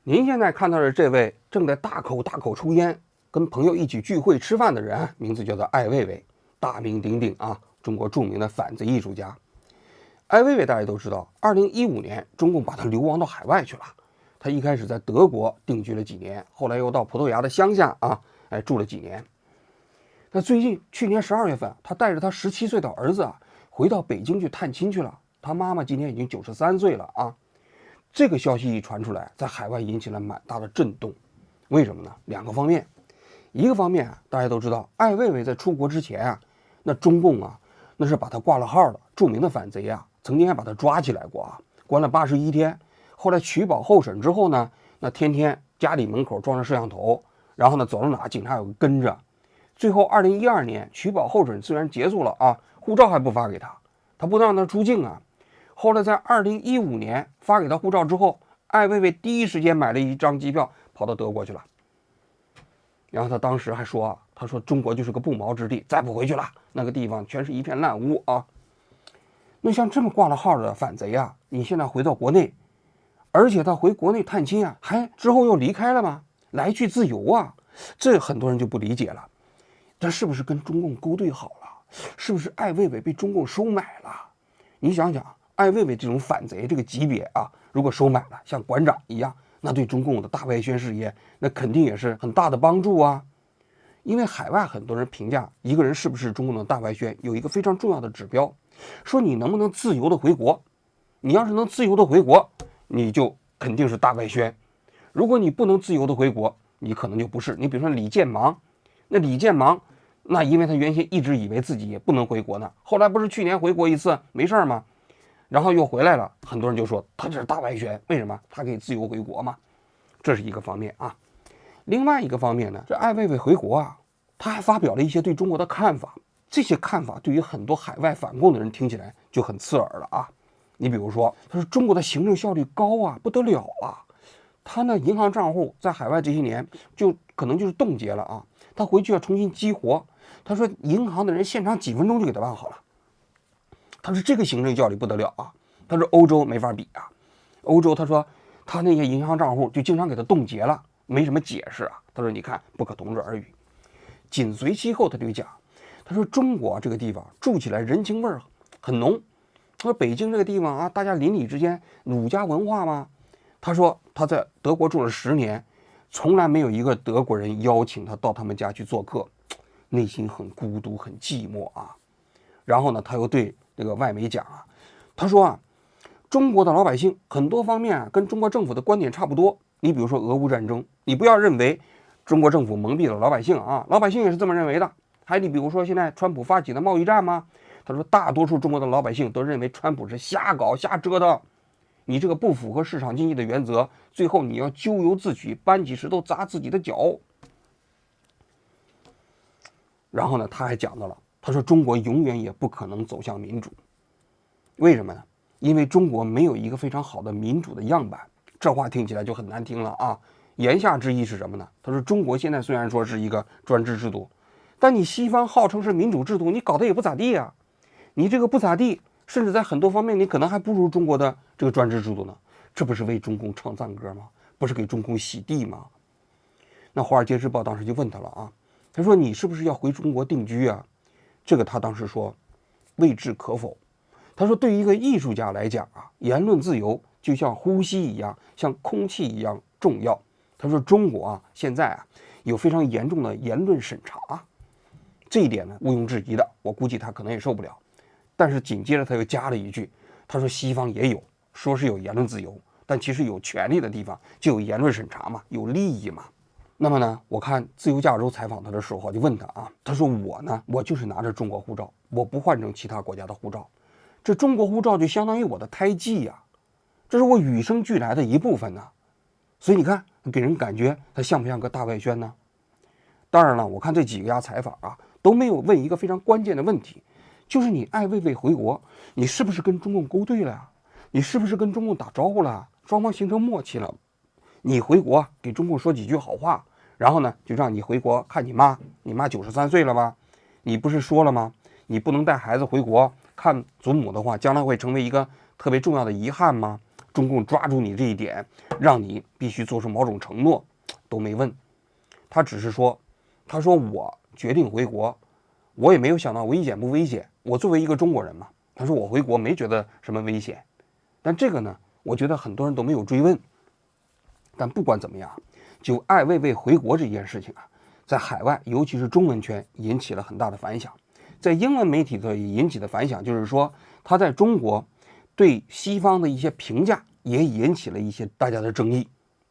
您现在看到的这位正在大口大口抽烟，跟朋友一起聚会吃饭的人，名字叫做艾未未，大名鼎鼎啊，中国著名的反贼艺术家。艾未未大家都知道，2015年中共把他流亡到海外去了。他一开始在德国定居了几年，后来又到葡萄牙的乡下住了几年。那最近去年12月份，他带着他17岁的儿子回到北京去探亲去了。他妈妈今年已经93岁了啊。这个消息一传出来，在海外引起了蛮大的震动。为什么呢？两个方面。一个方面大家都知道，艾未未在出国之前那中共那是把他挂了号的，著名的反贼曾经还把他抓起来过关了81天。后来取保候审之后呢，那天天家里门口装着摄像头，然后呢走到哪警察有个跟着。最后2012年取保候审虽然结束了护照还不发给他，他不能让他出境后来在2015年发给他护照之后，艾未未第一时间买了一张机票跑到德国去了。然后他当时还说他说中国就是个不毛之地，再不回去了，那个地方全是一片烂屋那像这么挂了号的反贼你现在回到国内，而且他回国内探亲还之后又离开了吗？来去自由这很多人就不理解了。这是不是跟中共勾兑好了？是不是艾未未被中共收买了？你想想，艾未未这种反贼这个级别如果收买了，像馆长一样，那对中共的大外宣事业，那肯定也是很大的帮助因为海外很多人评价一个人是不是中共的大外宣，有一个非常重要的指标，说你能不能自由的回国。你要是能自由的回国，你就肯定是大外宣。如果你不能自由的回国，你可能就不是。你比如说李建芒，那李建芒，那因为他原先一直以为自己也不能回国呢，后来不是去年回国一次没事吗？然后又回来了，很多人就说他这是大外宣，为什么？他可以自由回国嘛。这是一个方面另外一个方面呢，这艾未未回国他还发表了一些对中国的看法。这些看法对于很多海外反共的人听起来就很刺耳了你比如说，他说中国的行政效率高不得了他呢银行账户在海外这些年就可能就是冻结了他回去要重新激活。他说银行的人现场几分钟就给他办好了。他说这个行政效率不得了他说欧洲没法比欧洲他说他那些银行账户就经常给他冻结了，没什么解释他说你看不可同日而语。紧随其后他就讲，他说中国这个地方住起来人情味很浓。他说北京这个地方大家邻里之间儒家文化吗？他说他在德国住了10年，从来没有一个德国人邀请他到他们家去做客，内心很孤独很寂寞然后呢他又对这个外媒讲他说中国的老百姓很多方面跟中国政府的观点差不多。你比如说俄乌战争，你不要认为中国政府蒙蔽了老百姓老百姓也是这么认为的。还你比如说现在川普发起的贸易战吗？他说大多数中国的老百姓都认为川普是瞎搞瞎折腾，你这个不符合市场经济的原则，最后你要咎由自取，搬起石头砸自己的脚。然后呢他还讲到了，他说中国永远也不可能走向民主。为什么呢？因为中国没有一个非常好的民主的样板。这话听起来就很难听了言下之意是什么呢？他说中国现在虽然说是一个专制制度，但你西方号称是民主制度，你搞得也不咋地你这个不咋地，甚至在很多方面你可能还不如中国的这个专制制度呢。这不是为中共唱赞歌吗？不是给中共洗地吗？那华尔街日报当时就问他了他说你是不是要回中国定居这个他当时说未置可否。他说对于一个艺术家来讲言论自由就像呼吸一样，像空气一样重要。他说中国现在有非常严重的言论审查这一点呢毋庸置疑的，我估计他可能也受不了。但是紧接着他又加了一句，他说西方也有，说是有言论自由，但其实有权利的地方就有言论审查嘛，有利益嘛。那么呢，我看自由亚洲采访他的时候就问他他说我就是拿着中国护照，我不换成其他国家的护照，这中国护照就相当于我的胎记这是我与生俱来的一部分所以你看给人感觉他像不像个大外宣呢？当然了，我看这几个家采访都没有问一个非常关键的问题，就是你艾未未回国，你是不是跟中共勾兑了你是不是跟中共打招呼了？双方形成默契了？你回国给中共说几句好话，然后呢就让你回国看你妈93岁了吧？你不是说了吗？你不能带孩子回国看祖母的话，将来会成为一个特别重要的遗憾吗？中共抓住你这一点，让你必须做出某种承诺，都没问。他只是说，他说我决定回国，我也没有想到危险不危险。我作为一个中国人嘛，他说我回国没觉得什么危险。但这个呢，我觉得很多人都没有追问。但不管怎么样，就艾未未回国这件事情啊，在海外，尤其是中文圈引起了很大的反响。在英文媒体也引起的反响，就是说他在中国对西方的一些评价也引起了一些大家的争议。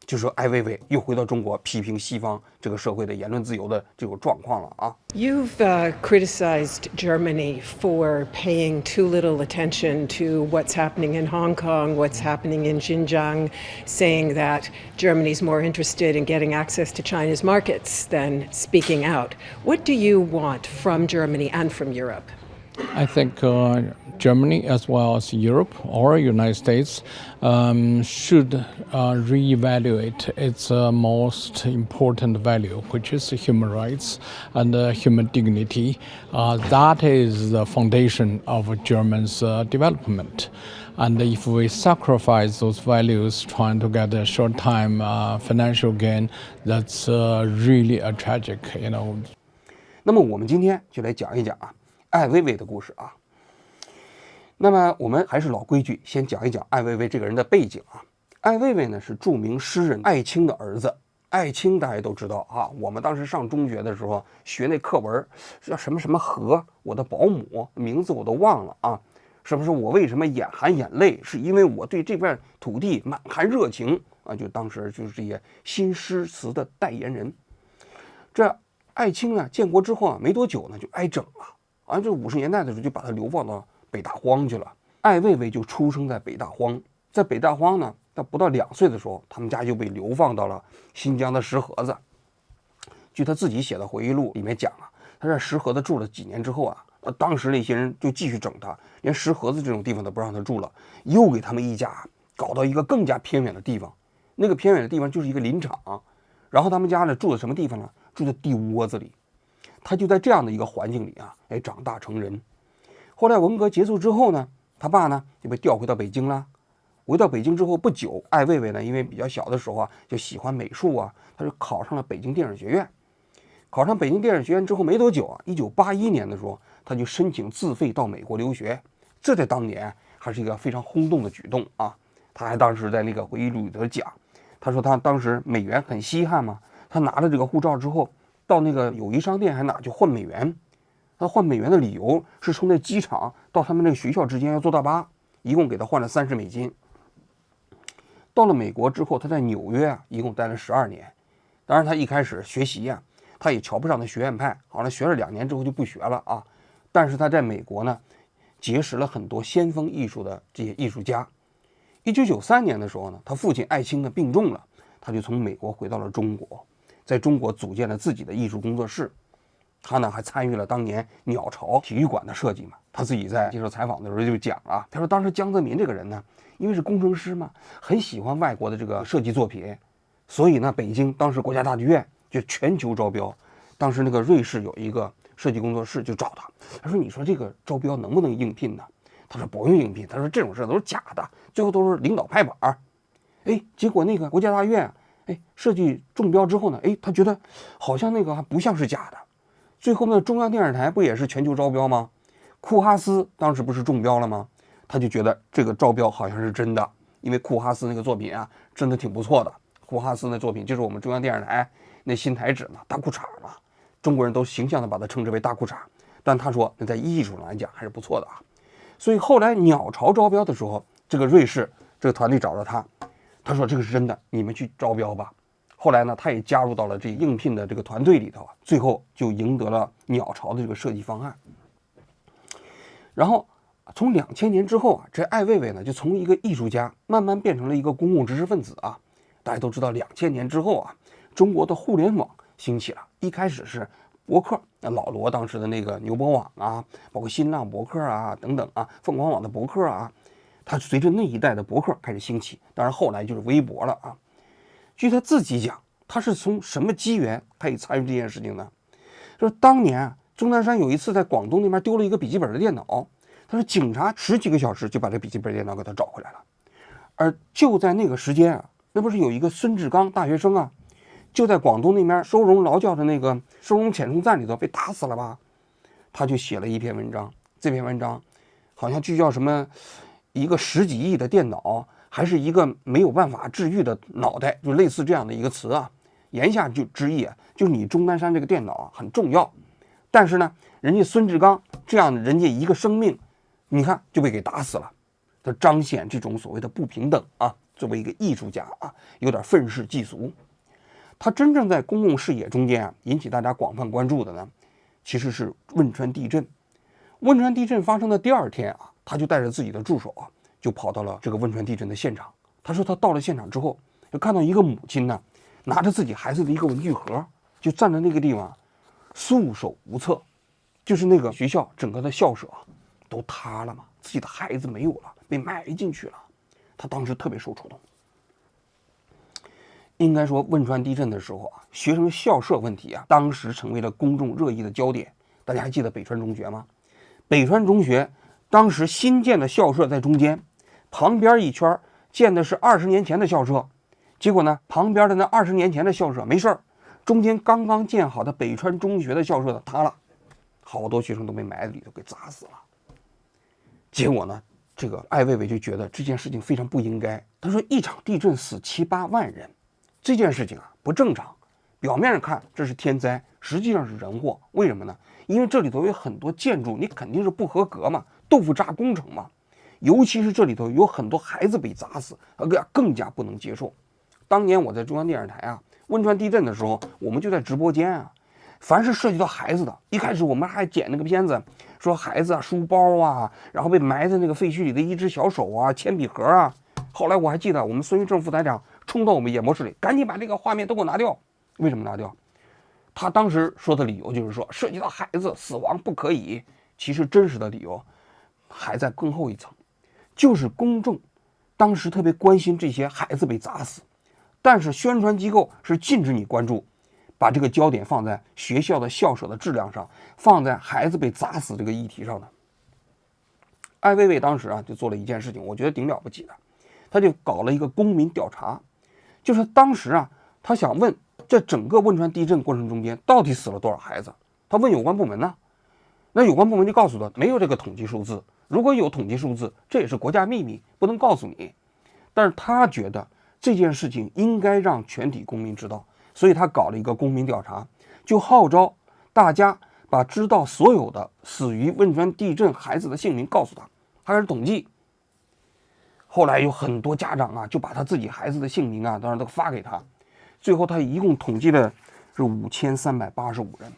就说艾未未又回到中国批评西方这个社会的言论自由的这种状况了啊。You've criticized Germany for paying too little attention to what's happening in Hong Kong, what's happening in Xinjiang, saying that Germany's more interested in getting access to China's markets than speaking out. What do you want from Germany and from Europe? I think Germany, as well as Europe or United States, should reevaluate its most important value, which is human rights and human dignity. That is the foundation of Germany's development. And if we sacrifice those values trying to get a short-time financial gain, that's really a tragic, 那么我们今天就来讲一讲艾未未的故事啊。那么我们还是老规矩，先讲一讲艾未未这个人的背景啊。艾未未呢是著名诗人艾青的儿子。艾青大家都知道啊，我们当时上中学的时候学那课文叫什么什么河，我的保姆名字我都忘了啊。是不是我为什么眼含眼泪？是因为我对这片土地满含热情啊！就当时就是这些新诗词的代言人。这艾青呢，建国之后没多久呢就挨整了。这50年代的时候就把他流放到北大荒去了。艾未未就出生在北大荒，在北大荒呢，到不到2岁的时候，他们家就被流放到了新疆的石河子。据他自己写的回忆录里面讲他在石河子住了几年之后当时那些人就继续整他，连石河子这种地方都不让他住了，又给他们一家搞到一个更加偏远的地方。那个偏远的地方就是一个林场，然后他们家呢住在什么地方呢？住在地窝子里。他就在这样的一个环境里长大成人。后来文革结束之后呢，他爸呢就被调回到北京了。回到北京之后不久，艾未未呢因为比较小的时候就喜欢美术他就考上了北京电影学院。考上北京电影学院之后没多久1981年的时候，他就申请自费到美国留学。这在当年还是一个非常轰动的举动他还当时在那个回忆录里头讲，他说他当时美元很稀罕嘛，他拿了这个护照之后，到那个友谊商店还哪去换美元。他换美元的理由是从那机场到他们那个学校之间要坐大巴，一共给他换了30美金。到了美国之后，他在纽约一共待了12年。当然他一开始学习他也瞧不上那学院派，好像学了2年之后就不学了但是他在美国呢，结识了很多先锋艺术的这些艺术家。1993年的时候呢，他父亲艾青呢病重了，他就从美国回到了中国，在中国组建了自己的艺术工作室。他呢还参与了当年鸟巢体育馆的设计嘛。他自己在接受采访的时候就讲他说当时江泽民这个人呢，因为是工程师嘛，很喜欢外国的这个设计作品，所以呢，北京当时国家大剧院就全球招标，当时那个瑞士有一个设计工作室就找他，他说你说这个招标能不能应聘呢？他说不用应聘，他说这种事都是假的，最后都是领导拍板。结果那个国家大剧院设计中标之后呢，他觉得好像那个还不像是假的。最后呢，中央电视台不也是全球招标吗？库哈斯当时不是中标了吗？他就觉得这个招标好像是真的，因为库哈斯那个作品真的挺不错的。库哈斯那作品就是我们中央电视台那新台纸嘛，大裤衩嘛，中国人都形象的把它称之为大裤衩。但他说那在艺术上来讲还是不错的所以后来鸟巢招标的时候，这个瑞士这个团队找到他，他说这个是真的，你们去招标吧。后来呢，他也加入到了这应聘的这个团队里头最后就赢得了鸟巢的这个设计方案。然后从2000年之后这艾未未呢就从一个艺术家慢慢变成了一个公共知识分子大家都知道2000年之后中国的互联网兴起了。一开始是博客，老罗当时的那个牛博网包括新浪博客等等凤凰网的博客它随着那一代的博客开始兴起。当然后来就是微博了据他自己讲，他是从什么机缘他也参与这件事情呢？就是当年钟南山有一次在广东那边丢了一个笔记本的电脑，他说警察10几个小时就把这笔记本电脑给他找回来了。而就在那个时间啊，那不是有一个孙志刚大学生啊，就在广东那边收容劳教的那个收容遣送站里头被打死了吧？他就写了一篇文章，这篇文章好像就叫什么一个10几亿的电脑，还是一个没有办法治愈的脑袋，就类似这样的一个词啊。言下就之意啊，就是你钟南山这个电脑啊很重要，但是呢，人家孙志刚这样人家一个生命，你看就被给打死了。他彰显这种所谓的不平等啊，作为一个艺术家啊，有点愤世嫉俗。他真正在公共视野中间啊，引起大家广泛关注的呢，其实是汶川地震。汶川地震发生的第2天啊，他就带着自己的助手啊，就跑到了这个汶川地震的现场。他说他到了现场之后，就看到一个母亲呢，拿着自己孩子的一个文具盒，就站在那个地方，束手无策。就是那个学校整个的校舍都塌了嘛，自己的孩子没有了，被埋进去了。他当时特别受触动。应该说，汶川地震的时候啊，学生校舍问题啊，当时成为了公众热议的焦点。大家还记得北川中学吗？北川中学当时新建的校舍在中间，旁边一圈建的是20年前的校舍。结果呢，旁边的那20年前的校舍没事儿，中间刚刚建好的北川中学的校舍塌了，好多学生都被埋在里头给砸死了。结果呢，这个艾未未就觉得这件事情非常不应该。他说，一场地震死7、8万人，这件事情啊不正常。表面上看这是天灾，实际上是人祸。为什么呢？因为这里头有很多建筑，你肯定是不合格嘛，豆腐渣工程嘛。尤其是这里头有很多孩子被砸死，更加不能接受。当年我在中央电视台啊，汶川地震的时候，我们就在直播间啊。凡是涉及到孩子的，一开始我们还剪那个片子，说孩子啊、书包啊，然后被埋在那个废墟里的一只小手啊、铅笔盒啊。后来我还记得，我们孙玉正副台长冲到我们演播室里，赶紧把这个画面都给我拿掉。为什么拿掉？他当时说的理由就是说，涉及到孩子死亡不可以。其实真实的理由还在更后一层，就是公众当时特别关心这些孩子被砸死，但是宣传机构是禁止你关注，把这个焦点放在学校的校舍的质量上，放在孩子被砸死这个议题上的。艾未未当时啊就做了一件事情，我觉得挺了不起的，他就搞了一个公民调查，就是当时啊他想问这整个汶川地震过程中间到底死了多少孩子，他问有关部门呢，那有关部门就告诉他没有这个统计数字，如果有统计数字，这也是国家秘密，不能告诉你。但是他觉得这件事情应该让全体公民知道，所以他搞了一个公民调查，就号召大家把知道所有的死于汶川地震孩子的姓名告诉他，他开始统计。后来有很多家长啊，就把他自己孩子的姓名啊，当然都发给他。最后他一共统计的是5385人，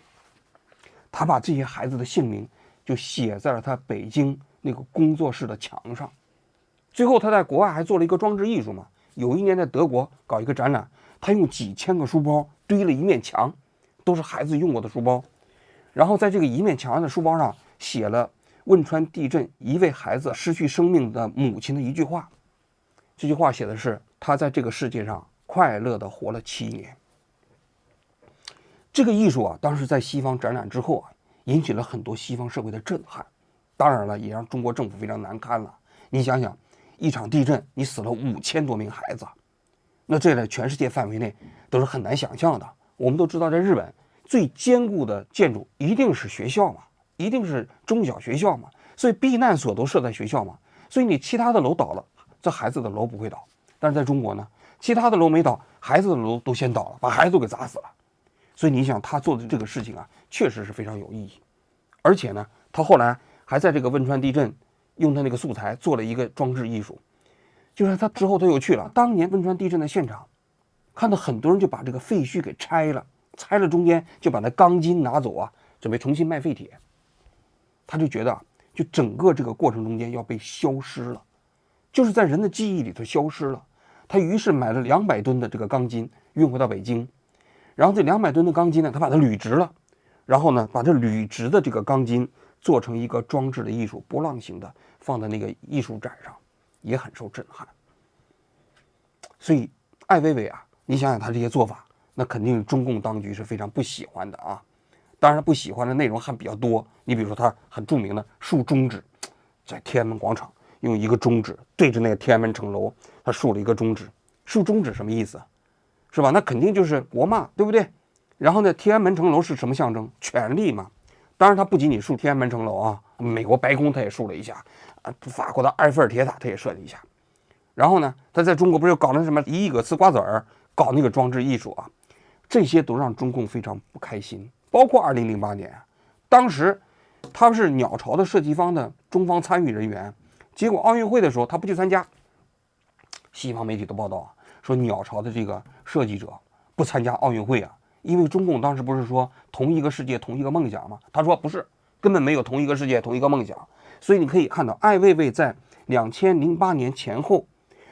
他把这些孩子的姓名就写在了他北京那个工作室的墙上。最后他在国外还做了一个装置艺术嘛，有一年在德国搞一个展览，他用几千个书包堆了一面墙，都是孩子用过的书包，然后在这个一面墙的书包上写了汶川地震一位孩子失去生命的母亲的一句话。这句话写的是，他在这个世界上快乐地活了7年。这个艺术啊，当时在西方展览之后啊，引起了很多西方社会的震撼，当然了，也让中国政府非常难堪了。你想想，一场地震你死了5000多名孩子，那这在全世界范围内都是很难想象的。我们都知道，在日本最坚固的建筑一定是学校嘛，一定是中小学校嘛，所以避难所都设在学校嘛，所以你其他的楼倒了，这孩子的楼不会倒。但是在中国呢，其他的楼没倒，孩子的楼都先倒了，把孩子都给砸死了。所以你想，他做的这个事情啊，确实是非常有意义。而且呢，他后来还在这个汶川地震用他那个素材做了一个装置艺术，就是他之后他又去了当年汶川地震的现场，看到很多人就把这个废墟给拆了，拆了中间就把那钢筋拿走啊，准备重新卖废铁。他就觉得就整个这个过程中间要被消失了，就是在人的记忆里头消失了。他于是买了200吨的这个钢筋运回到北京，然后这200吨的钢筋呢，他把它铝直了，然后呢把这铝直的这个钢筋做成一个装置的艺术，波浪形的，放在那个艺术展上，也很受震撼。所以艾未未啊，你想想他这些做法，那肯定中共当局是非常不喜欢的啊。当然不喜欢的内容还比较多，你比如说他很著名的竖中指，在天安门广场用一个中指对着那个天安门城楼，他竖了一个中指。竖中指什么意思？是吧？那肯定就是国骂，对不对？然后呢，天安门城楼是什么象征？权力嘛。当然，他不仅仅竖天安门城楼啊，美国白宫他也竖了一下，法国的埃菲尔铁塔他也设了一下。然后呢，他在中国不是搞那什么1亿个丝瓜子儿，搞那个装置艺术啊，这些都让中共非常不开心。包括2008年，当时他是鸟巢的设计方的中方参与人员，结果奥运会的时候他不去参加，西方媒体都报道说鸟巢的这个设计者不参加奥运会啊，因为中共当时不是说同一个世界同一个梦想吗？他说不是，根本没有同一个世界同一个梦想。所以你可以看到艾未未在2008年前后，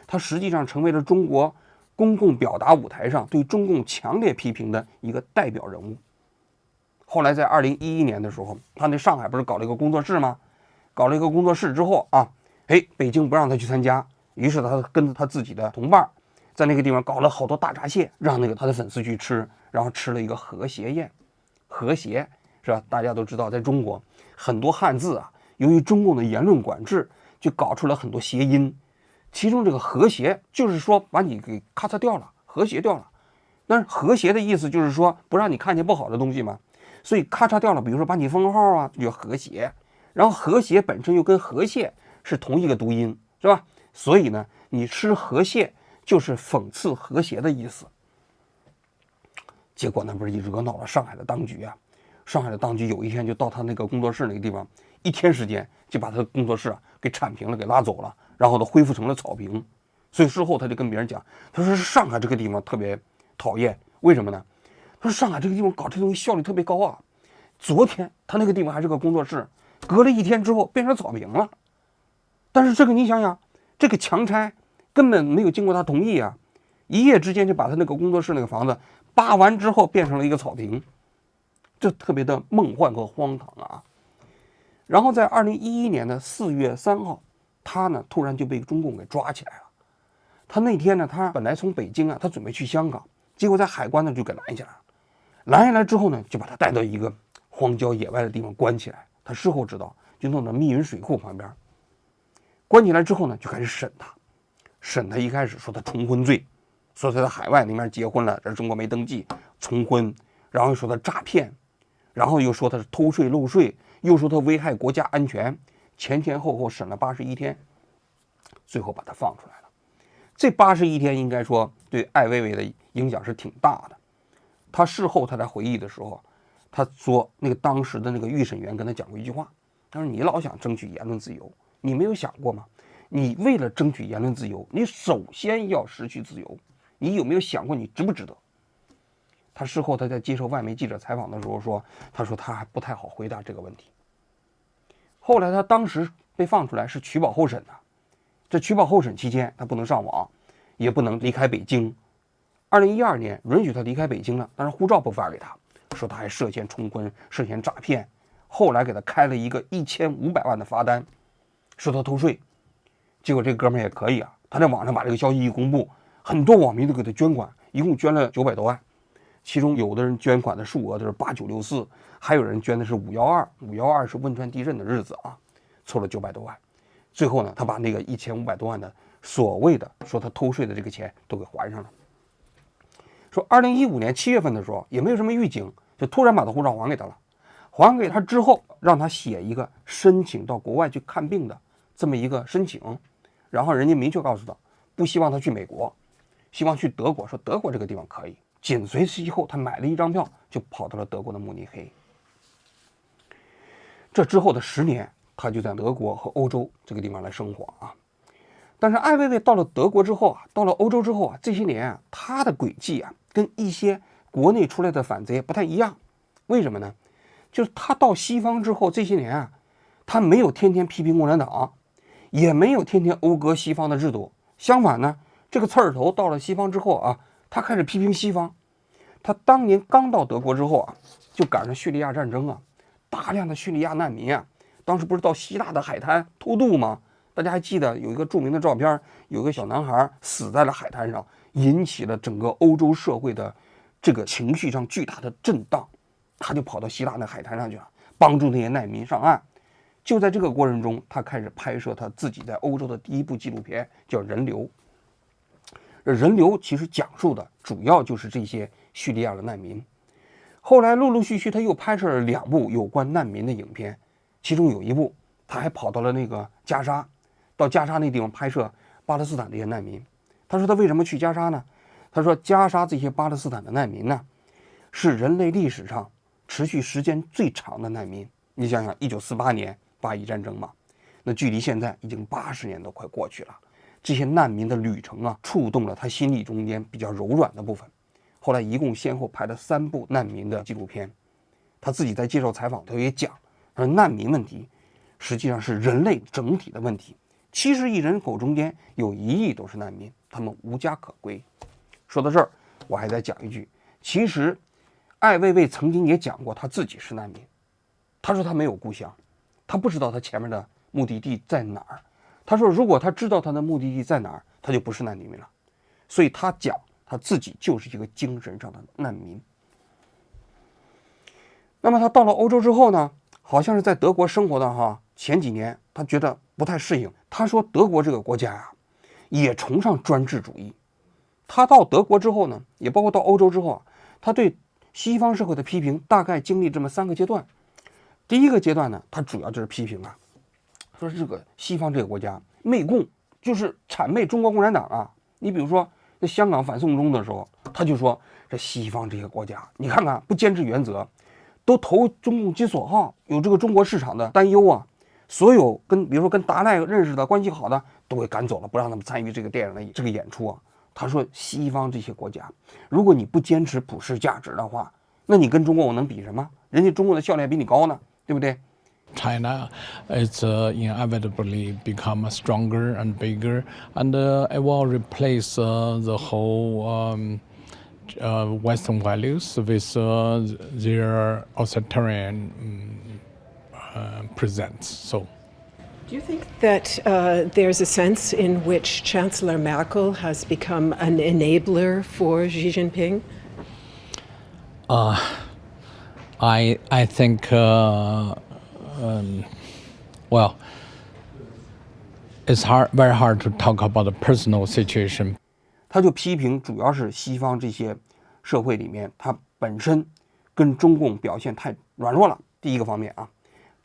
他实际上成为了中国公共表达舞台上对中共强烈批评的一个代表人物。后来在2011年的时候，他那上海不是搞了一个工作室吗？搞了一个工作室之后啊，北京不让他去参加，于是他跟他自己的同伴在那个地方搞了好多大闸蟹，让那个他的粉丝去吃，然后吃了一个和谐宴。和谐是吧？大家都知道，在中国很多汉字啊，由于中共的言论管制，就搞出了很多谐音。其中这个和谐就是说把你给咔嚓掉了，和谐掉了。但是和谐的意思就是说不让你看见不好的东西嘛，所以咔嚓掉了，比如说把你封号啊，就叫和谐。然后和谐本身又跟河蟹是同一个读音，是吧？所以呢，你吃河蟹就是讽刺和谐的意思。结果呢，不是一惹恼了上海的当局啊。上海的当局有一天就到他那个工作室那个地方，1天时间就把他的工作室给铲平了，给拉走了，然后都恢复成了草坪。所以事后他就跟别人讲，他说是上海这个地方特别讨厌，为什么呢？他说上海这个地方搞这东西效率特别高啊。昨天他那个地方还是个工作室，隔了1天之后变成草坪了。但是这个你想想，这个强拆根本没有经过他同意啊，一夜之间就把他那个工作室那个房子扒完之后变成了一个草坪，这特别的梦幻和荒唐啊。然后在2011年的4月3号，他呢突然就被中共给抓起来了。他那天呢，他本来从北京啊，他准备去香港，结果在海关呢就给拦下来了。拦下来之后呢，就把他带到一个荒郊野外的地方关起来。他事后知道，就弄到密云水库旁边。关起来之后呢，就开始审他。审他一开始说他重婚罪，说他在海外那边结婚了，在中国没登记，重婚，然后又说他诈骗，然后又说他是偷税漏税，又说他危害国家安全，前前后后审了81天，最后把他放出来了。这81天应该说对艾未未的影响是挺大的。他事后他在回忆的时候，他说那个当时的那个预审员跟他讲过一句话，他说你老想争取言论自由，你没有想过吗？你为了争取言论自由，你首先要失去自由，你有没有想过你值不值得？他事后他在接受外媒记者采访的时候说，他说他还不太好回答这个问题。后来他当时被放出来是取保候审的，这取保候审期间他不能上网，也不能离开北京。2012年允许他离开北京了，但是护照不发给他，说他还涉嫌重婚，涉嫌诈骗。后来给他开了一个1500万的罚单，说他偷税。结果这哥们儿也可以啊，他在网上把这个消息一公布，很多网民都给他捐款，一共捐了900多万，其中有的人捐款的数额都是8964，还有人捐的是512，512是汶川地震的日子啊，凑了900多万。最后呢，他把那个1500多万的所谓的说他偷税的这个钱都给还上了。说2015年7月份的时候也没有什么预警，就突然把他护照还给他了。还给他之后，让他写一个申请到国外去看病的这么一个申请，然后人家明确告诉他，不希望他去美国，希望去德国，说德国这个地方可以。紧随其后，他买了一张票就跑到了德国的慕尼黑。这之后的10年，他就在德国和欧洲这个地方来生活啊。但是艾未未到了德国之后啊，到了欧洲之后啊，这些年啊，他的轨迹啊，跟一些国内出来的反贼不太一样。为什么呢？就是他到西方之后，这些年啊，他没有天天批评共产党，也没有天天讴歌西方的制度。相反呢，这个刺儿头到了西方之后啊，他开始批评西方。他当年刚到德国之后啊，就赶上叙利亚战争啊，大量的叙利亚难民啊，当时不是到希腊的海滩偷渡吗？大家还记得有一个著名的照片，有一个小男孩死在了海滩上，引起了整个欧洲社会的这个情绪上巨大的震荡。他就跑到希腊那海滩上去了，帮助那些难民上岸。就在这个过程中，他开始拍摄他自己在欧洲的第一部纪录片，叫《人流》。人流其实讲述的主要就是这些叙利亚的难民。后来陆陆续续他又拍摄了2部有关难民的影片，其中有一部他还跑到了那个加沙，到加沙那地方拍摄巴勒斯坦这些难民。他说他为什么去加沙呢？他说加沙这些巴勒斯坦的难民呢，是人类历史上持续时间最长的难民。你想想1948年巴以战争嘛，那距离现在已经80年都快过去了。这些难民的旅程啊，触动了他心里中间比较柔软的部分。后来一共先后拍了3部难民的纪录片。他自己在接受采访，他也讲，说难民问题实际上是人类整体的问题。70亿人口中间有1亿都是难民，他们无家可归。说到这儿，我还再讲一句，其实艾未未曾经也讲过他自己是难民。他说他没有故乡，他不知道他前面的目的地在哪儿。他说如果他知道他的目的地在哪儿，他就不是难民了。所以他讲他自己就是一个精神上的难民。那么他到了欧洲之后呢，好像是在德国生活的前几年他觉得不太适应。他说德国这个国家呀，也崇尚专制主义。他到德国之后呢，也包括到欧洲之后啊，他对西方社会的批评大概经历这么3个阶段。第一个阶段呢，他主要就是批评啊，说这个西方这个国家媚共，就是谄媚中国共产党啊。你比如说在香港反送中的时候，他就说这西方这些国家，你看看不坚持原则，都投中共金锁号，有这个中国市场的担忧啊。所有比如说跟达赖认识的关系好的都给赶走了，不让他们参与这个电影的这个演出啊。他说西方这些国家，如果你不坚持普世价值的话，那你跟中国我能比什么？人家中国的效率比你高呢，对不对？China is inevitably become stronger and bigger, and it will replace the whole Western values with their authoritarian presence. So. Do you think that there's a sense in which Chancellor Merkel has become an enabler for Xi Jinping? I think, well, it's very hard to talk about the personal situation. 他就批评主要是西方这些社会里面，他本身跟中共表现太软弱了，第一个方面啊。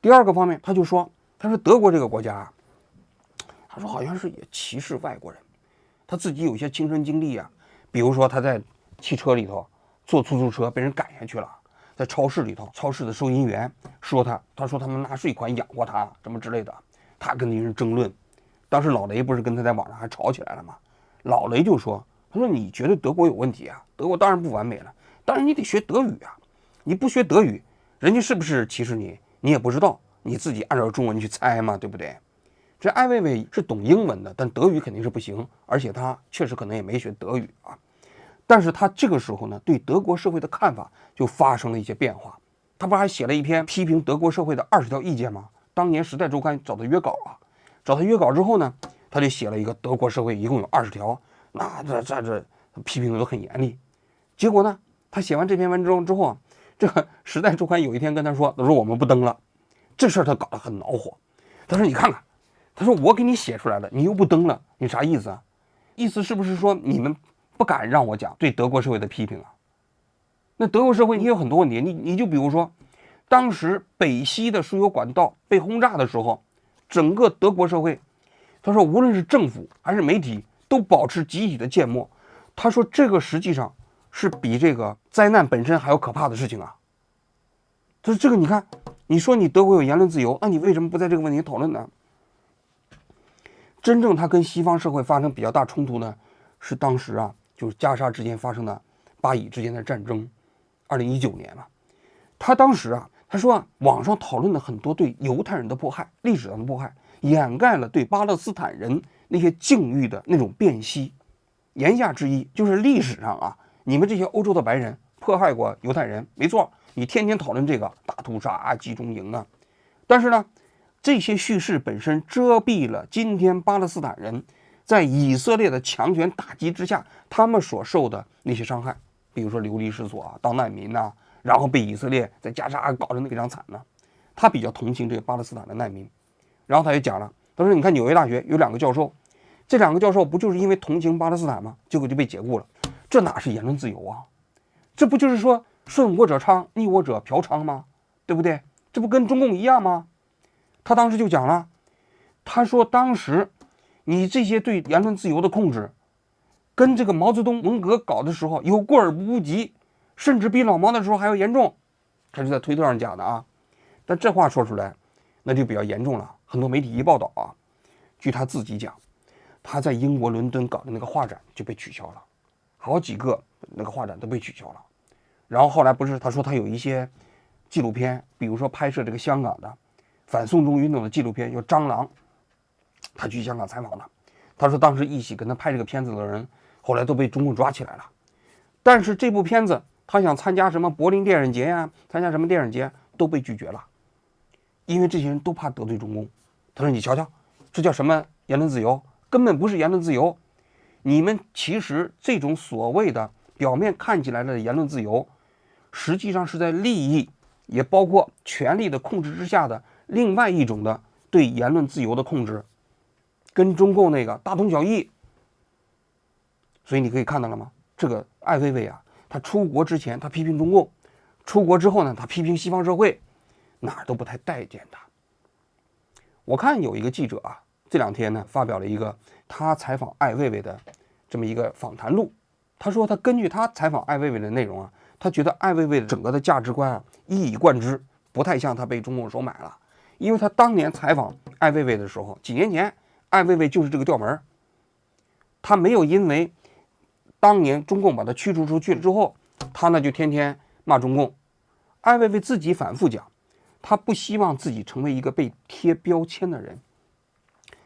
第二个方面，他说德国这个国家啊，他说好像是也歧视外国人，他自己有些亲身经历啊，比如说他在汽车里头坐出租车被人赶下去了，在超市里头，超市的收银员说他说他们拿税款养活他什么之类的，他跟那人争论。当时老雷不是跟他在网上还吵起来了吗？老雷就说，他说你觉得德国有问题啊？德国当然不完美了，当然你得学德语啊，你不学德语，人家是不是歧视你，你也不知道，你自己按照中文去猜嘛，对不对？这艾未未是懂英文的，但德语肯定是不行，而且他确实可能也没学德语啊。但是他这个时候呢，对德国社会的看法就发生了一些变化。他不还写了一篇批评德国社会的20条意见吗？当年《时代周刊》找他约稿啊，找他约稿之后呢，他就写了一个德国社会一共有20条，那这批评的都很严厉。结果呢，他写完这篇文章之后啊，这个《时代周刊》有一天跟他说我们不登了，这事儿他搞得很恼火。他说你看看，他说我给你写出来了，你又不登了，你啥意思啊？意思是不是说你们不敢让我讲对德国社会的批评啊？那德国社会也有很多问题，你就比如说，当时北溪的输油管道被轰炸的时候，整个德国社会，他说无论是政府还是媒体都保持集体的缄默。他说这个实际上是比这个灾难本身还要可怕的事情啊。他说这个你看，你说你德国有言论自由，那你为什么不在这个问题讨论呢？真正他跟西方社会发生比较大冲突呢，是当时啊，就是加沙之间发生的巴以之间的战争，2019年嘛。他当时啊，他说啊，网上讨论了很多对犹太人的迫害，历史上的迫害，掩盖了对巴勒斯坦人那些境遇的那种辨析。言下之意就是历史上啊，你们这些欧洲的白人迫害过犹太人，没错，你天天讨论这个大屠杀啊、集中营啊，但是呢，这些叙事本身遮蔽了今天巴勒斯坦人在以色列的强权打击之下，他们所受的那些伤害，比如说流离失所啊、当难民啊，然后被以色列在加沙搞得非常惨呢。他比较同情这个巴勒斯坦的难民。然后他也讲了，他说你看纽约大学有2个教授，这2个教授不就是因为同情巴勒斯坦吗？结果就被解雇了。这哪是言论自由啊？这不就是说顺我者昌，逆我者嫖娼吗？对不对？这不跟中共一样吗？他当时就讲了，他说当时你这些对言论自由的控制，跟这个毛泽东文革搞的时候有过而不及，甚至比老毛的时候还要严重。他是在推特上讲的啊，但这话说出来那就比较严重了。很多媒体一报道啊，据他自己讲，他在英国伦敦搞的那个画展就被取消了，好几个那个画展都被取消了。然后后来不是他说他有一些纪录片，比如说拍摄这个香港的反送中运动的纪录片，叫《蟑螂》，他去香港采访的。他说当时一起跟他拍这个片子的人后来都被中共抓起来了，但是这部片子他想参加什么柏林电影节呀，参加什么电影节都被拒绝了，因为这些人都怕得罪中共。他说你瞧瞧，这叫什么言论自由？根本不是言论自由。你们其实这种所谓的表面看起来的言论自由，实际上是在利益也包括权力的控制之下的另外一种的对言论自由的控制，跟中共那个大同小异。所以你可以看到了吗？这个艾薇薇啊，他出国之前他批评中共，出国之后呢，他批评西方社会，哪儿都不太待见他。我看有一个记者啊，这2天呢发表了一个他采访艾薇薇的这么一个访谈录。他说他根据他采访艾薇薇的内容啊，他觉得艾薇薇的整个的价值观啊一以贯之，不太像他被中共收买了。因为他当年采访艾薇薇的时候，几年前艾薇薇就是这个调门，他没有因为当年中共把他驱逐出去了之后，他呢就天天骂中共。艾薇薇自己反复讲，他不希望自己成为一个被贴标签的人。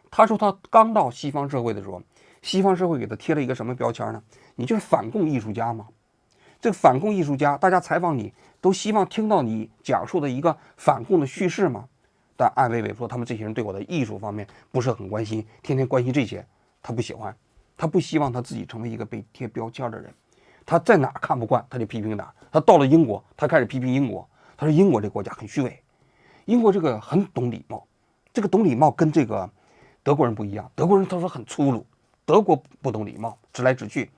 他说他刚到西方社会的时候，西方社会给他贴了一个什么标签呢？你就是反共艺术家嘛。这个反共艺术家，大家采访你都希望听到你讲述的一个反共的叙事嘛。但艾薇薇说他们这些人对我的艺术方面不是很关心，天天关心这些，他不喜欢，他不希望他自己成为一个被贴标签的人。他在哪看不惯他就批评哪。他到了英国，他开始批评英国。他说英国这个国家很虚伪，英国这个很懂礼貌，这个懂礼貌跟这个德国人不一样。德国人他说很粗鲁，德国不懂礼貌，直来直去。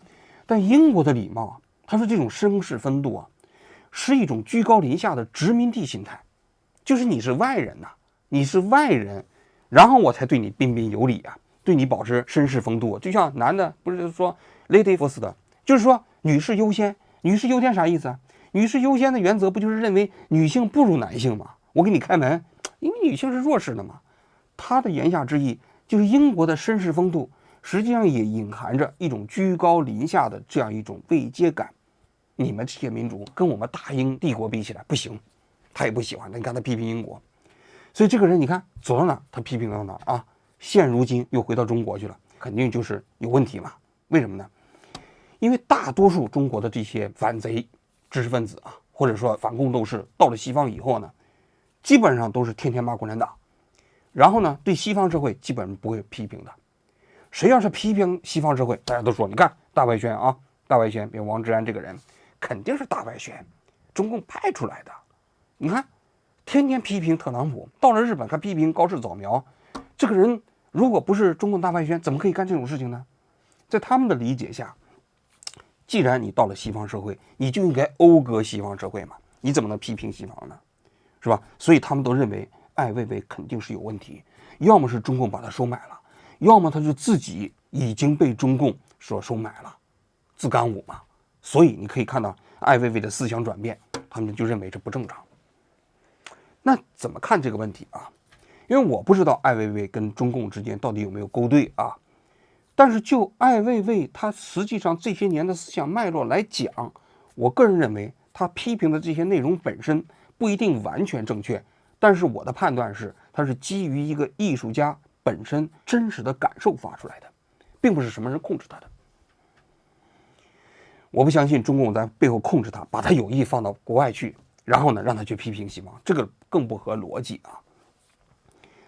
但英国的礼貌啊，他说这种绅士风度啊，是一种居高临下的殖民地心态，就是你是外人呐，你是外人，然后我才对你彬彬有礼啊，对你保持绅士风度。就像男的不是说 lady first 的，就是说女士优先。女士优先啥意思啊？女士优先的原则不就是认为女性不如男性吗？我给你开门，因为女性是弱势的嘛。他的言下之意就是英国的绅士风度实际上也隐含着一种居高临下的这样一种位阶感。你们这些民族跟我们大英帝国比起来不行，他也不喜欢。你看他批评英国，所以这个人你看走到哪他批评到哪啊。现如今又回到中国去了，肯定就是有问题嘛。为什么呢？因为大多数中国的这些反贼知识分子啊，或者说反共斗士，到了西方以后呢，基本上都是天天骂共产党，然后呢对西方社会基本上不会批评的。谁要是批评西方社会，大家都说你看大外宣啊，大外宣，比如王志安这个人肯定是大外宣，中共派出来的。你看天天批评特朗普，到了日本还批评高市早苗，这个人如果不是中共大外宣，怎么可以干这种事情呢？在他们的理解下，既然你到了西方社会，你就应该讴歌西方社会嘛，你怎么能批评西方呢？是吧？所以他们都认为艾薇薇肯定是有问题，要么是中共把他收买了，要么他就自己已经被中共所收买了，自干五嘛。所以你可以看到艾薇薇的思想转变，他们就认为这不正常。那怎么看这个问题啊？因为我不知道艾薇薇跟中共之间到底有没有勾兑啊。但是就艾薇薇她实际上这些年的思想脉络来讲，我个人认为她批评的这些内容本身不一定完全正确，但是我的判断是，她是基于一个艺术家本身真实的感受发出来的，并不是什么人控制她的。我不相信中共在背后控制她，把她有意放到国外去，然后呢让她去批评西方，这个更不合逻辑啊。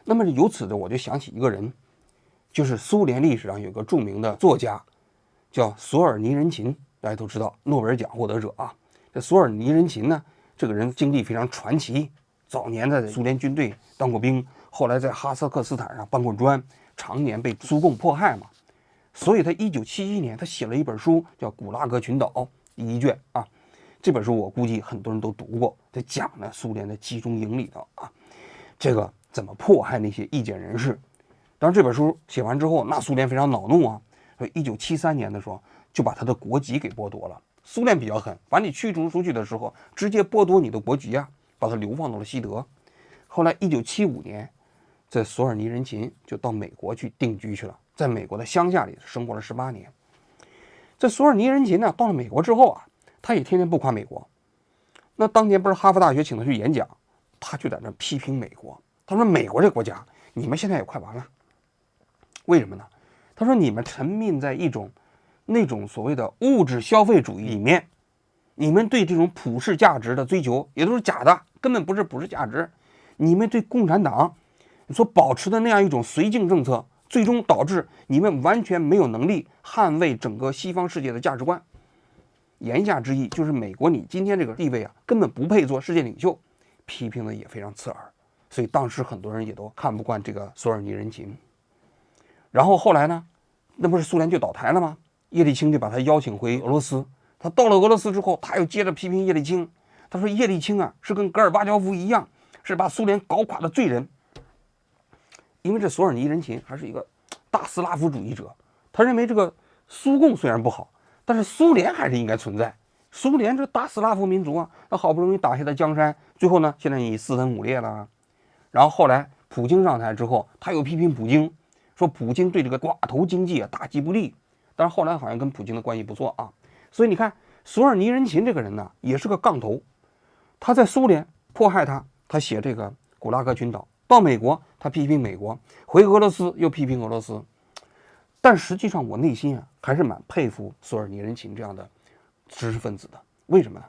那么由此呢，我就想起一个人。就是苏联历史上有个著名的作家叫索尔尼仁琴，大家都知道诺贝尔奖获得者啊。这索尔尼仁琴呢，这个人经历非常传奇，早年在苏联军队当过兵，后来在哈萨克斯坦上搬过砖，常年被苏共迫害嘛。所以他1971年他写了一本书叫《古拉格群岛》第一卷啊。这本书我估计很多人都读过，他讲了苏联的集中营里头啊，这个怎么迫害那些意见人士。当然这本书写完之后，那苏联非常恼怒啊，所以1973年的时候就把他的国籍给剥夺了。苏联比较狠，把你驱逐出去的时候，直接剥夺你的国籍啊，把他流放到了西德。后来1975年，在索尔尼仁琴就到美国去定居去了，在美国的乡下里生活了18年。这索尔尼仁琴呢，到了美国之后啊，他也天天不夸美国。那当年不是哈佛大学请他去演讲，他就在那批评美国。他说：“美国这个国家，你们现在也快完了。为什么呢？他说你们沉迷在那种所谓的物质消费主义里面，你们对这种普世价值的追求也都是假的，根本不是普世价值。你们对共产党所保持的那样一种绥靖政策，最终导致你们完全没有能力捍卫整个西方世界的价值观。言下之意就是美国你今天这个地位啊，根本不配做世界领袖。”批评的也非常刺耳，所以当时很多人也都看不惯这个索尔尼仁琴。然后后来呢，那不是苏联就倒台了吗？叶利钦就把他邀请回俄罗斯。他到了俄罗斯之后，他又接着批评叶利钦。他说叶利钦啊，是跟戈尔巴乔夫一样，是把苏联搞垮的罪人。因为这索尔尼仁琴还是一个大斯拉夫主义者，他认为这个苏共虽然不好，但是苏联还是应该存在。苏联这大斯拉夫民族啊，那好不容易打下的江山，最后呢，现在你四分五裂了。然后后来普京上台之后，他又批评普京，说普京对这个寡头经济啊大计不利。但是后来好像跟普京的关系不错啊。所以你看，索尔尼仁琴这个人呢，也是个杠头。他在苏联迫害他，他写这个《古拉格群岛》；到美国，他批评美国；回俄罗斯又批评俄罗斯。但实际上，我内心啊还是蛮佩服索尔尼仁琴这样的知识分子的。为什么呢？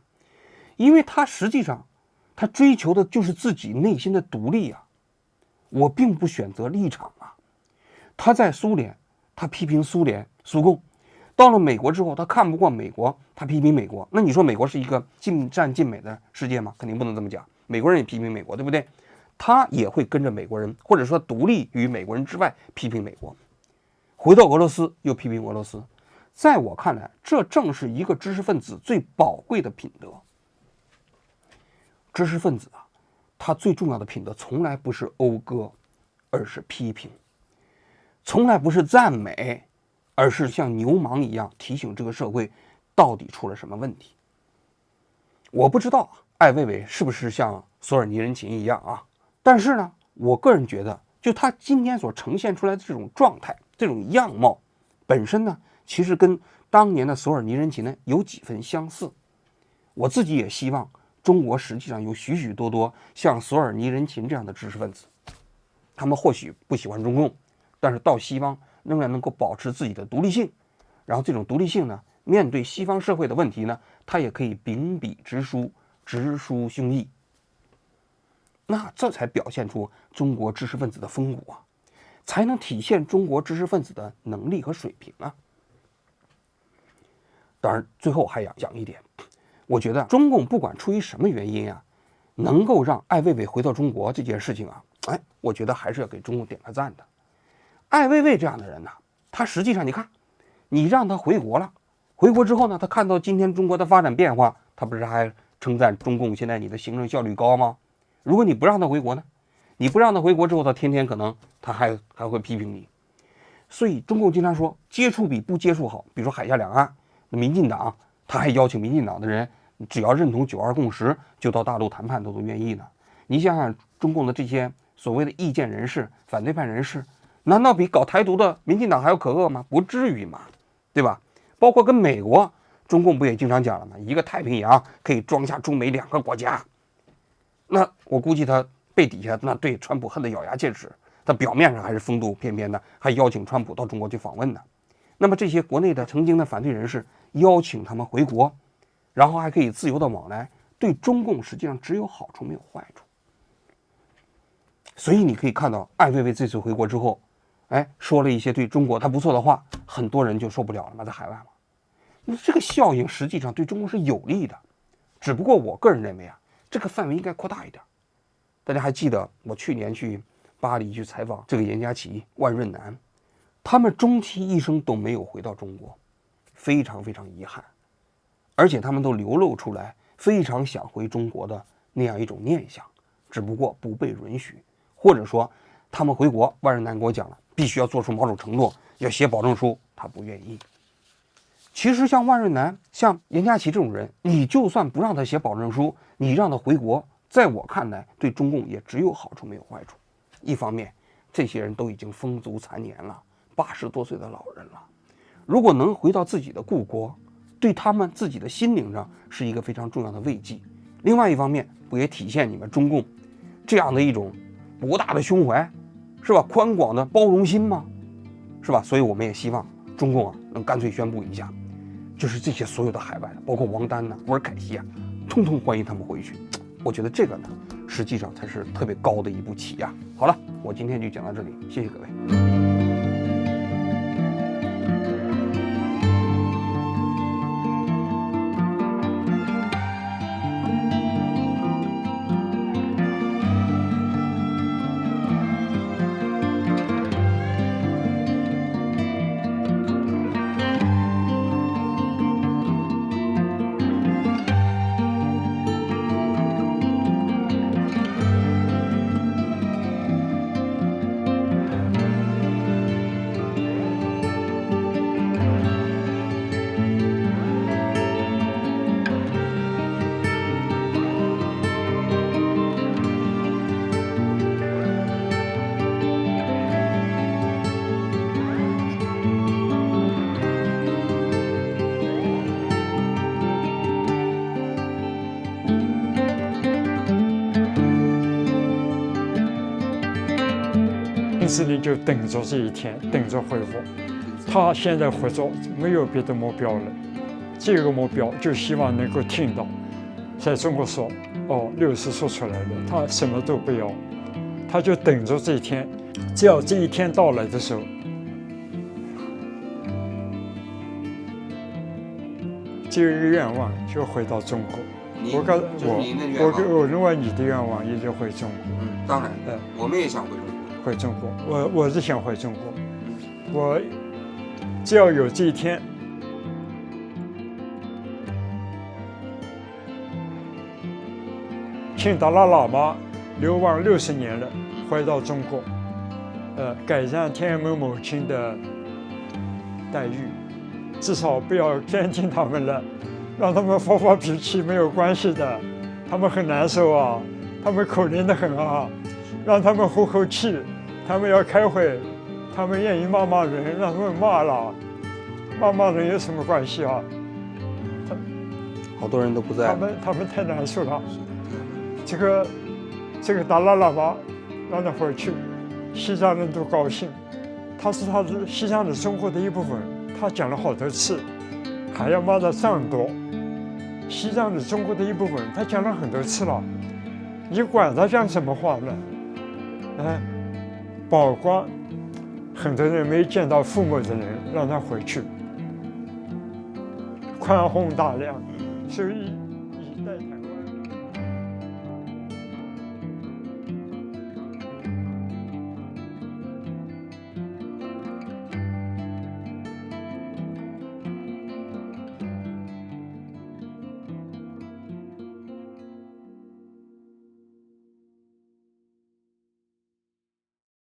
因为他实际上他追求的就是自己内心的独立啊。我并不选择立场啊。他在苏联，他批评苏联苏共；到了美国之后，他看不惯美国，他批评美国。那你说美国是一个尽善尽美的世界吗？肯定不能这么讲。美国人也批评美国，对不对？他也会跟着美国人，或者说独立于美国人之外批评美国。回到俄罗斯又批评俄罗斯。在我看来，这正是一个知识分子最宝贵的品德。知识分子啊，他最重要的品德从来不是讴歌，而是批评；从来不是赞美，而是像牛虻一样提醒这个社会到底出了什么问题。我不知道艾未未是不是像索尔尼仁琴一样啊，但是呢，我个人觉得，就他今天所呈现出来的这种状态、这种样貌，本身呢，其实跟当年的索尔尼仁琴呢有几分相似。我自己也希望中国实际上有许许多多像索尔尼仁琴这样的知识分子，他们或许不喜欢中共，但是到西方仍然能够保持自己的独立性，然后这种独立性呢，面对西方社会的问题呢，他也可以秉笔直书，直抒胸臆。那这才表现出中国知识分子的风骨啊，才能体现中国知识分子的能力和水平啊。当然，最后还要讲一点，我觉得中共不管出于什么原因啊，能够让艾未未回到中国这件事情啊，我觉得还是要给中共点个赞的。艾未未这样的人呢，他实际上你看，你让他回国了，回国之后呢，他看到今天中国的发展变化，他不是还称赞中共现在你的行政效率高吗？如果你不让他回国呢，你不让他回国之后，他天天可能他还会批评你。所以中共经常说接触比不接触好，比如说海峡两岸，民进党他还邀请民进党的人，只要认同9·2共识，就到大陆谈判都愿意呢。你想想，中共的这些所谓的意见人士、反对派人士，难道比搞台独的民进党还要可恶吗？不至于嘛，对吧？包括跟美国，中共不也经常讲了吗？一个太平洋可以装下中美2个国家。那我估计他背底下那对川普恨得咬牙切齿，他表面上还是风度翩翩的，还邀请川普到中国去访问呢。那么这些国内的曾经的反对人士邀请他们回国，然后还可以自由的往来，对中共实际上只有好处没有坏处。所以你可以看到艾未未这次回国之后，说了一些对中国他不错的话，很多人就受不了了嘛，在海外嘛。那这个效应实际上对中国是有利的，只不过我个人认为啊，这个范围应该扩大一点。大家还记得我去年去巴黎去采访这个严家琪、万润南，他们终其一生都没有回到中国，非常非常遗憾，而且他们都流露出来非常想回中国的那样一种念想，只不过不被允许，或者说他们回国，万润南给我讲了，必须要做出某种承诺，要写保证书，他不愿意。其实像万润南、像严家琪这种人，你就算不让他写保证书，你让他回国，在我看来，对中共也只有好处没有坏处。一方面，这些人都已经风烛残年了，80多岁的老人了，如果能回到自己的故国，对他们自己的心灵上是一个非常重要的慰藉。另外一方面，不也体现你们中共这样的一种博大的胸怀，是吧？宽广的包容心吗？是吧？所以我们也希望中共能干脆宣布一下，就是这些所有的海外的，包括王丹呐、沃尔凯西通通欢迎他们回去。我觉得这个呢，实际上才是特别高的一步棋呀。好了，我今天就讲到这里，谢谢各位。斯林就等着这一天，等着回国。他现在活着没有别的目标了，这个目标就希望能够听到，在中国说，60说出来了，他什么都不要，他就等着这一天。只要这一天到来的时候，只有一个愿望，就回到中国。我认为你的愿望也就回中国。当然，我们也想回中国。回中国，我是想回中国。我只要有这一天，请达赖喇嘛流亡60年了，回到中国，改善天安门母亲的待遇，至少不要监禁他们了，让他们发脾气没有关系的，他们很难受啊，他们可怜得很啊，让他们呼口气。他们要开会，他们愿意骂人，让他们骂了，骂人有什么关系啊？好多人都不在。他们太难受了。这个达赖喇嘛让他回去，西藏人都高兴。他是西藏的中国的一部分，他讲了好多次，还要骂他藏多。西藏的中国的一部分，他讲了很多次了，你管他讲什么话呢？包括很多人没见到父母的人，让他回去，宽宏大量，所以以待谈。